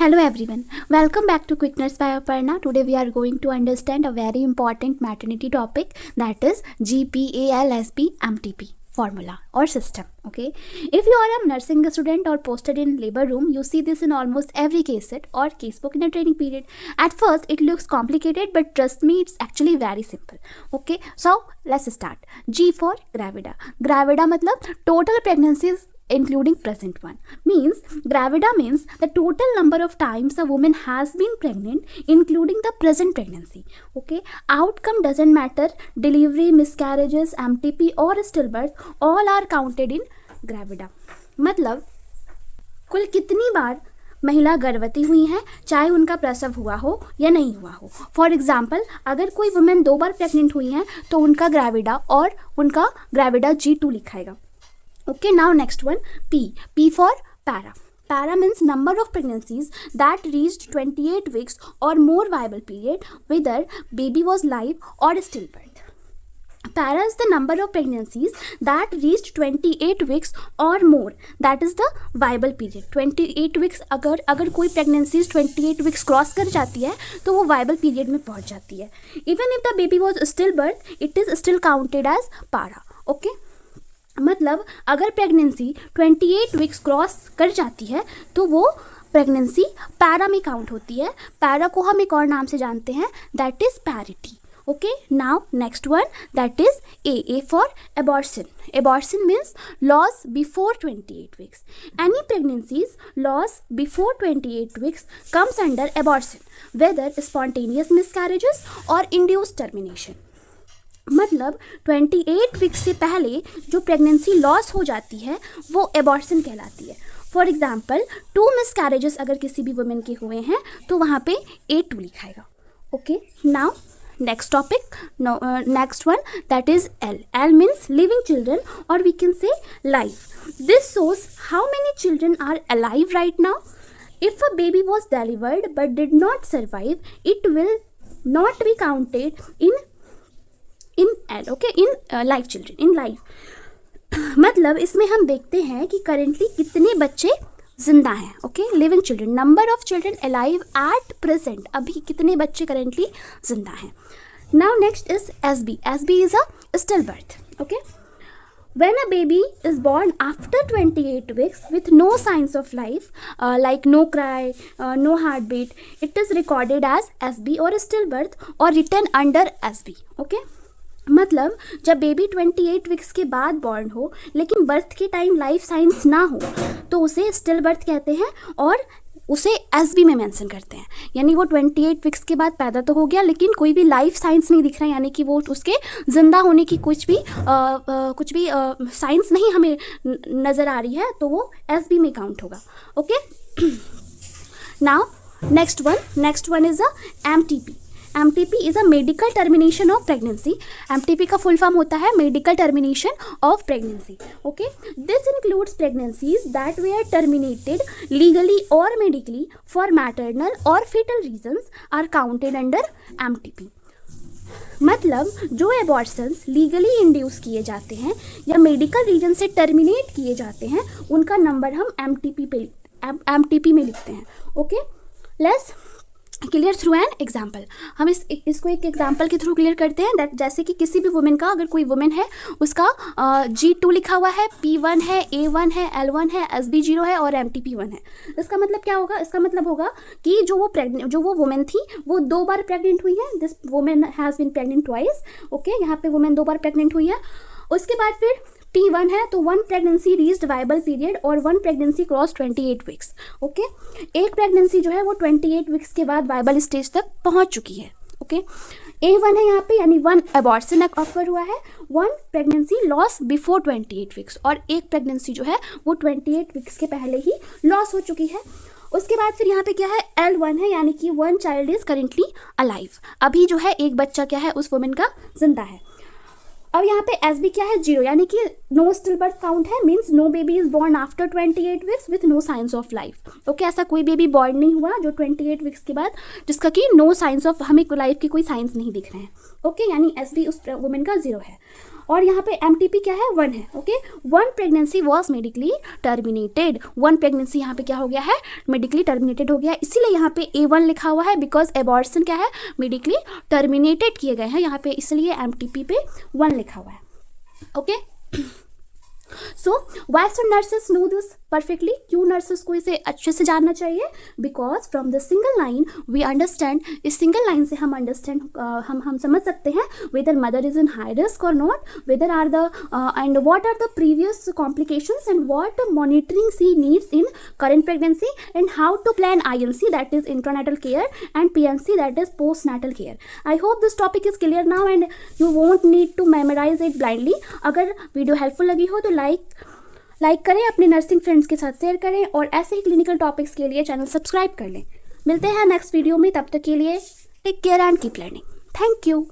Hello everyone, welcome back to Quick Notes by Aparna. Today we are going to understand a very important maternity topic, that is GPALSP MTP formula or system. Okay, if you are a nursing student or posted in labor room, you see this in almost every case set or casebook in a training period. At first it looks complicated, but trust me, it's actually very simple. Okay, so let's start. G for gravida. Gravida matlab total pregnancies including present one. Means gravida means the total number of times a woman has been pregnant including the present pregnancy. Okay, outcome doesn't matter, delivery, miscarriages, MTP or stillbirth, all are counted in gravida. मतलब कुल कितनी बार महिला गर्भवती हुई हैं, चाहे उनका प्रसव हुआ हो या नहीं हुआ हो. फॉर एग्जाम्पल, अगर कोई वुमेन 2 बार प्रेग्नेंट हुई हैं तो उनका ग्रेविडा और उनका gravida G2 लिखाएगा. Okay, now next one, P for para. Para means number of pregnancies that reached 28 weeks or more viable period, whether baby was live or stillbirth. Para is the number of pregnancies that reached 28 weeks or more, that is the viable period. 28 weeks अगर कोई pregnancies 28 weeks cross कर जाती है तो वो viable period में पहुंच जाती है. Even if the baby was stillbirth, it is still counted as para. Okay, मतलब अगर प्रेगनेंसी 28 वीक्स क्रॉस कर जाती है तो वो प्रेगनेंसी पैरा में काउंट होती है. पैरा को हम एक और नाम से जानते हैं, that is parity. Okay, now next one, that is A for abortion. Abortion means loss before 28 weeks. Any pregnancies loss before 28 weeks comes under abortion, whether spontaneous miscarriages और इंड्यूस्ड टर्मिनेशन. मतलब 28 वीक से पहले जो pregnancy loss हो जाती है वो abortion कहलाती है. फॉर एग्जाम्पल, 2 मिसकैरेजेस अगर किसी भी वुमेन के हुए हैं तो वहाँ पे A2 लिखाएगा. Okay, now next topic, next one, that is L. L means living children और we can say live. This shows how many children are alive right now. If a baby was delivered but did not survive, it will not be counted in L. Okay, in live children, in live. मतलब इसमें हम देखते हैं कि currently कितने बच्चे जिंदा हैं. Okay, living children, number of children alive at present, अभी कितने बच्चे करेंटली जिंदा हैं. Now next is SB. SB is a still birth. Okay, when a baby is born after 28 weeks with no signs of life, like no cry, no heartbeat, it is recorded as SB or stillbirth or written under SB. okay, मतलब जब baby 28 weeks के बाद born हो लेकिन birth के time life science ना हो तो उसे स्टिल बर्थ कहते हैं और उसे SB में मेंशन करते हैं. यानी वो 28 वीक्स के बाद पैदा तो हो गया लेकिन कोई भी लाइफ साइंस नहीं दिख रहा है, यानी कि वो उसके ज़िंदा होने की कुछ भी साइंस नहीं हमें नज़र आ रही है, तो वो SB में काउंट होगा. Okay, now next one is a MTP. MTP is a medical termination of pregnancy. MTP का full form होता है medical termination of pregnancy. Okay, this includes pregnancies that were terminated legally or medically for maternal or fetal reasons are counted under MTP. मतलब जो abortions legally induce किए जाते हैं या medical reason से टर्मिनेट किए जाते हैं उनका नंबर हम MTP में लिखते हैं. Okay, let's clear through an example. हम इसको एक एग्जाम्पल के थ्रू क्लियर करते हैं. दैट जैसे कि किसी भी वुमेन का, अगर कोई वुमेन है उसका G2 लिखा हुआ है, P1 है, A1 है, L1 है, SB 0 है और MTP 1 है. इसका मतलब क्या होगा? इसका मतलब होगा कि जो वो वुमेन थी वो 2 बार प्रेग्नेंट हुई है. This women has been pregnant twice. Okay, यहाँ पे वुमेन 2 बार प्रेग्नेंट हुई है. उसके बाद फिर P1 है तो 1 प्रेगनेंसी रीच्ड वाइबल पीरियड और 1 प्रेगनेंसी क्रॉस 28 वीक्स. ओके, एक प्रेगनेंसी जो है वो 28 वीक्स के बाद वाइबल स्टेज तक पहुंच चुकी है. ओके, A1 है यहाँ पे, यानी 1 अबॉर्शन ऑफर हुआ है, 1 प्रेगनेंसी लॉस बिफोर 28 वीक्स और एक प्रेगनेंसी जो है वो 28 वीक्स के पहले ही लॉस हो चुकी है. उसके बाद फिर यहाँ पे क्या है, L1 है, यानी कि 1 चाइल्ड इज करेंटली अलाइव. अभी जो है एक बच्चा क्या है उस वुमेन का जिंदा है. अब यहाँ पे SB क्या है, 0, यानी कि नो स्टिल बर्थ काउंट है. Means no baby is born after 28 weeks with no signs of life. Okay, ऐसा कोई बेबी बॉर्न नहीं हुआ जो 28 वीक्स के बाद जिसका कि नो साइंस ऑफ, हमें लाइफ की कोई साइंस नहीं दिख रहे हैं. ओके, यानी SB उस वुमेन का 0 है. और यहाँ पे MTP क्या है, 1 है, okay. 1 pregnancy was medically terminated, 1 pregnancy यहाँ पे क्या हो गया है, मेडिकली टर्मिनेटेड हो गया, इसीलिए यहाँ पे A1 लिखा हुआ है, बिकॉज एबॉर्शन क्या है, मेडिकली टर्मिनेटेड किए गए हैं यहाँ पे, इसलिए MTP पे 1 लिखा हुआ है, okay. So why should nurses know this perfectly, क्यों नर्सेस को इसे अच्छे से जानना चाहिए, because from the single line we understand, इस सिंगल लाइन से हम अंडरस्टैंड हम समझ सकते हैं whether mother is in high risk और not, whether are the and what are the previous complications and what monitoring she needs in current pregnancy and how to plan INC that is intranatal care and PNC that is postnatal care. I hope this topic is clear now and you won't need to memorise it blindly. अगर video helpful लगी हो तो like करें, अपने nursing friends के साथ share करें और ऐसे ही क्लिनिकल टॉपिक्स के लिए चैनल सब्सक्राइब कर लें। मिलते हैं नेक्स्ट वीडियो में, तब तक के लिए take care and keep learning. Thank you.